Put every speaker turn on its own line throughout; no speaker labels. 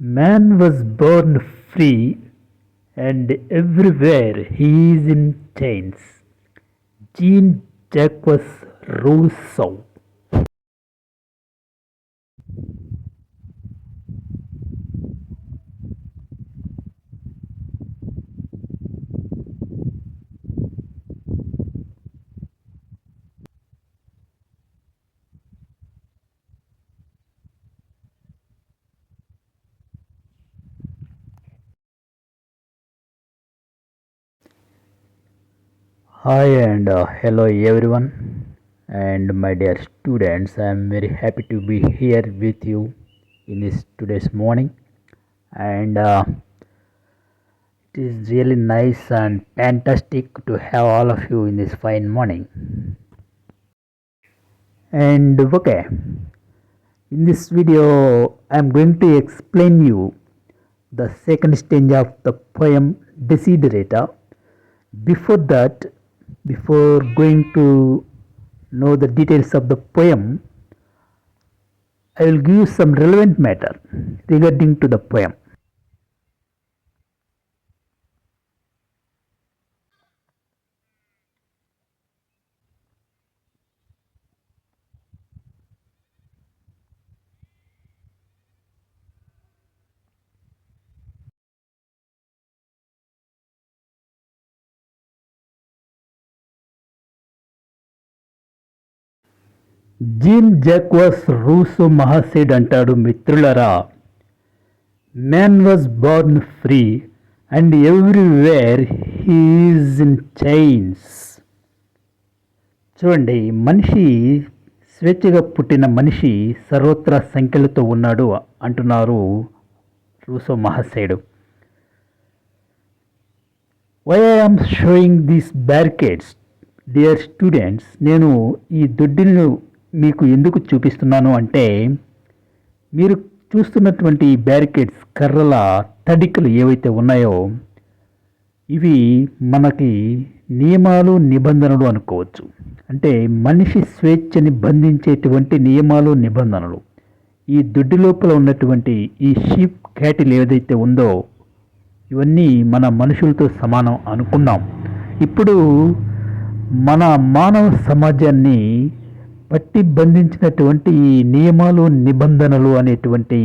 Man was born free, and everywhere he is in chains. Jean-Jacques Rousseau. Hi and hello everyone, and my dear students. I am very happy to be here with you in this today's morning, and it is really nice and fantastic to have all of you in this fine morning. And okay, in this video, I am going to explain you the second stage of the poem Desiderata. Before that, before going to know the details of the poem, I will give you some relevant matter regarding to the poem. Jean-Jacques Rousseau Mahasaid అంటాడు, మిత్రులరా, man was born free and everywhere he is in chains. చూడండి, మనిషి స్వేచ్ఛగా పుట్టిన మనిషి సర్వత్రా సంఖ్యలతో ఉన్నాడు అంటున్నారు రూసో మహాశయుడు. Why I'm showing these barricades dear students, నేను ఈ దొడ్డిలను మీకు ఎందుకు చూపిస్తున్నాను అంటే, మీరు చూస్తున్నటువంటి బ్యారికేడ్స్ కర్రల తడికలు ఏవైతే ఉన్నాయో ఇవి మనకి నియమాలు నిబంధనలు అనుకోవచ్చు. అంటే మనిషి స్వేచ్ఛని బంధించేటువంటి నియమాలు నిబంధనలు. ఈ దొడ్డి లోపల ఉన్నటువంటి ఈ షీప్ క్యాటిల్ ఏదైతే ఉందో ఇవన్నీ మన మనుషులతో సమానం అనుకున్నాం. ఇప్పుడు మన మానవ సమాజాన్ని పట్టి బంధించినటువంటి ఈ నియమాలు నిబంధనలు అనేటువంటి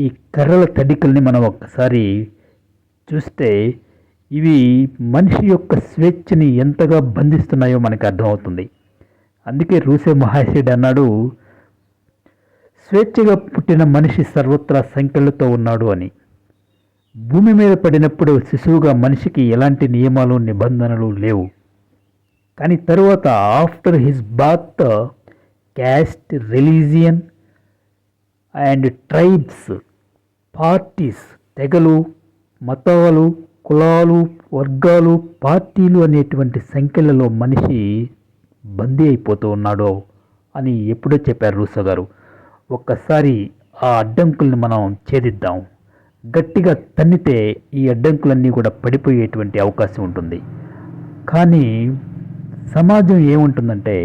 ఈ కర్రల తడికల్ని మనం ఒక్కసారి చూస్తే ఇవి మనిషి యొక్క స్వేచ్ఛని ఎంతగా బంధిస్తున్నాయో మనకు అర్థమవుతుంది. అందుకే రూసో మహాశయుడు అన్నాడు, స్వేచ్ఛగా పుట్టిన మనిషి సర్వత్రా సంఖ్యలతో ఉన్నాడు అని. భూమి మీద పడినప్పుడు శిశువుగా మనిషికి ఎలాంటి నియమాలు నిబంధనలు లేవు. కానీ తరువాత after his birth caste, religion and tribes, parties, తెగలు, మతాలు, కులాలు, వర్గాలు, పార్టీలు అనేటువంటి సంఖ్యలలో మనిషి బందీ అయిపోతూ ఉన్నాడు అని ఎప్పుడో చెప్పారు రూసో గారు. ఒక్కసారి ఆ అడ్డంకుల్ని మనం ఛేదిద్దాం. గట్టిగా తన్నితే ఈ అడ్డంకులన్నీ కూడా పడిపోయేటువంటి అవకాశం ఉంటుంది. కానీ సమాజం ఏముంటుందంటే,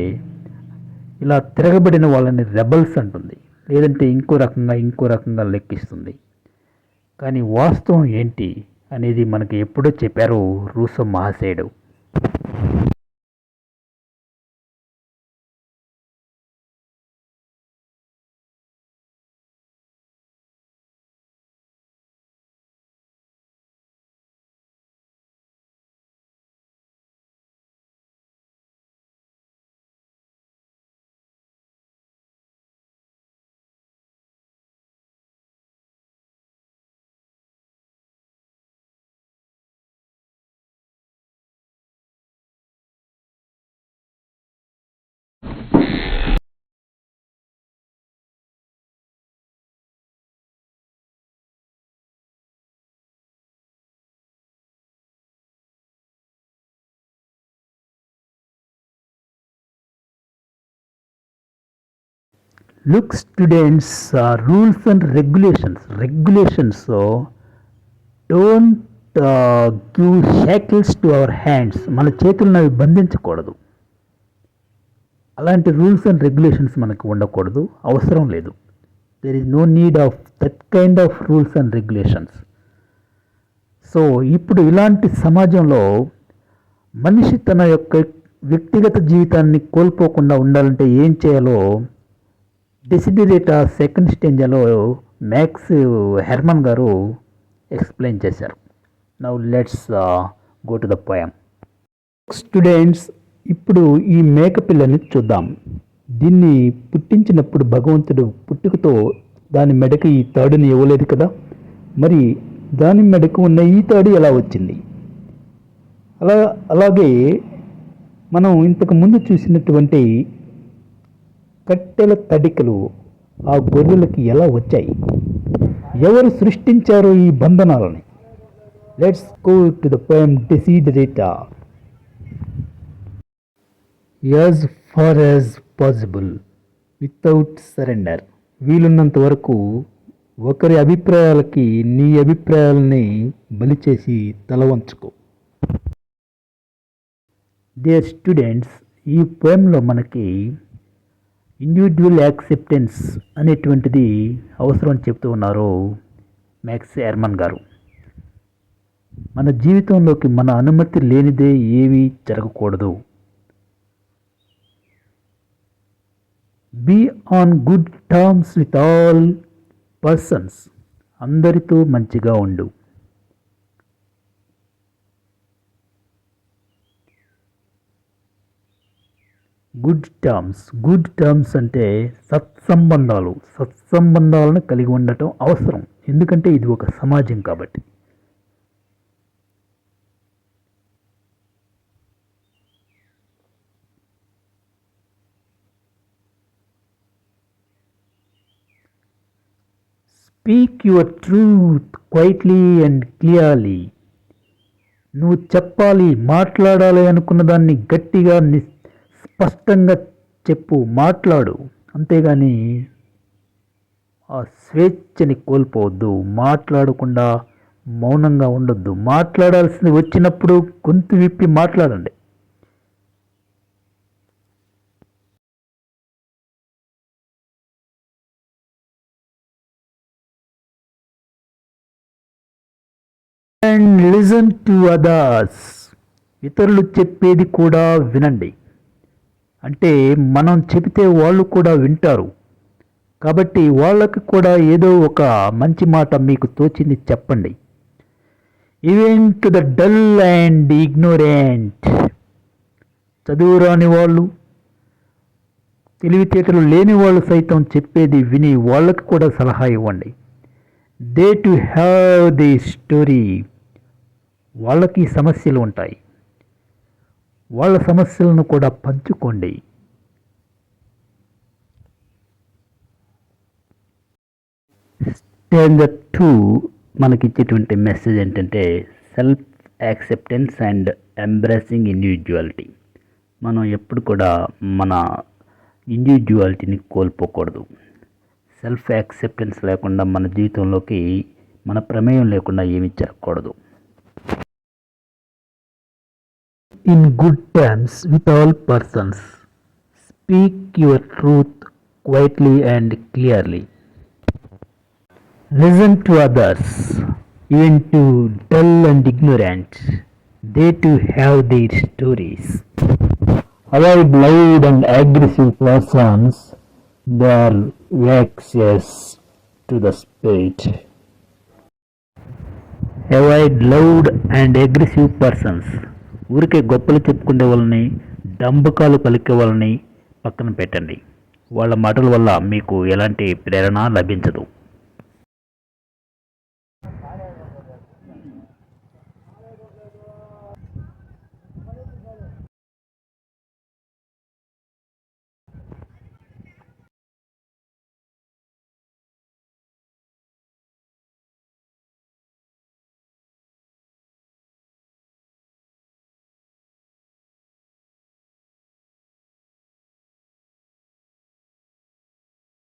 ఇలా తిరగబడిన వాళ్ళని రెబల్స్ అంటుంది, లేదంటే ఇంకో రకంగా లెక్కిస్తుంది. కానీ వాస్తవం ఏంటి అనేది మనకి ఎప్పుడో చెప్పారు Russo మహాశయుడు. Look students, rules and regulations don't give shackles to our hands. మన చేతులను అవి బంధించకూడదు. అలాంటి రూల్స్ అండ్ రెగ్యులేషన్స్ మనకు ఉండకూడదు, అవసరం లేదు. there is no need of that kind of rules and regulations. So ఇప్పుడు ఇలాంటి సమాజంలో మనిషి తన యొక్క వ్యక్తిగత జీవితాన్ని కోల్పోకుండా ఉండాలంటే ఏం చేయాలో డెసిడరేటా సెకండ్ స్టేంజ్లో మ్యాక్స్ హెర్మన్ గారు ఎక్స్ప్లెయిన్ చేశారు. Now let's go to the poem. Students, ఇప్పుడు ఈ మేకపిల్లని చూద్దాం. దీన్ని పుట్టించినప్పుడు భగవంతుడు పుట్టుకతో దాని మెడకి ఈ తాడుని ఇవ్వలేదు కదా, మరి దాని మెడకు ఉన్న ఈ తాడు ఎలా వచ్చింది? అలాగే మనం ఇంతకు ముందు చూసినటువంటి కట్టెల తడికలు ఆ గొర్రెలకి ఎలా వచ్చాయి? ఎవరు సృష్టించారు ఈ బంధనాలని? Let's go to the poem Desiderata. As far as possible without surrender. వీలున్నంత వరకు ఒకరి అభిప్రాయాలకి నీ అభిప్రాయాలని బలి చేసి తల వంచుకో. డియర్ స్టూడెంట్స్, ఈ పోయంలో మనకి ఇండివిజువల్ యాక్సెప్టెన్స్ అనేటువంటిది అవసరం అని చెప్తూ ఉన్నారు మ్యాక్స్ హెర్మన్ గారు. మన జీవితంలోకి మన అనుమతి లేనిదే ఏమీ జరగకూడదు. Be on good terms with all persons. అందరితో మంచిగా ఉండు. గుడ్ టర్మ్స్ అంటే సత్సంబంధాలను కలిగి ఉండటం అవసరం. ఎందుకంటే ఇది ఒక సమాజం కాబట్టి. Speak your truth quietly and clearly. నువ్వు చెప్పాలి, మాట్లాడాలి అనుకున్న దాన్ని గట్టిగా స్పష్టంగా చెప్పు, మాట్లాడు. అంతేగాని ఆ స్వేచ్ఛని కోల్పోవద్దు. మాట్లాడకుండా మౌనంగా ఉండొద్దు. మాట్లాడాల్సింది వచ్చినప్పుడు గొంతు విప్పి మాట్లాడండి. And listen to others. ఇతరులు చెప్పేది కూడా వినండి. అంటే మనం చెబితే వాళ్ళు కూడా వింటారు. కాబట్టి వాళ్ళకి కూడా ఏదో ఒక మంచి మాట మీకు తోచింది చెప్పండి. Even to the dull and ignorant. చదువు రాని వాళ్ళు, తెలివితేటలు లేని వాళ్ళు సైతం చెప్పేది విని వాళ్ళకి కూడా సలహా ఇవ్వండి. They to have the story. వాళ్ళకి సమస్యలు ఉంటాయి, వాళ్ళ సమస్యలను కూడా పంచుకోండి. స్టాండర్డ్ 2 మనకిచ్చేటువంటి మెసేజ్ ఏంటంటే self acceptance and embracing individuality. మనం ఎప్పుడు కూడా మన ఇండివిజువాలిటీని కోల్పోకూడదు. సెల్ఫ్ యాక్సెప్టెన్స్ లేకుండా మన జీవితంలోకి మన ప్రమేయం లేకుండా ఏమీ జరగకూడదు. In good terms with all persons. Speak your truth quietly and clearly. Listen to others, even to dull and ignorant. They too have their stories. Avoid loud and aggressive persons. They are vexes to the spirit. Avoid loud and aggressive persons. ఊరికే గొప్పలు చెప్పుకునే వాళ్ళని, డంబకాలు పలికే వాళ్ళని పక్కన పెట్టండి. వాళ్ళ మాటల వల్ల మీకు ఎలాంటి ప్రేరణ లభించదు.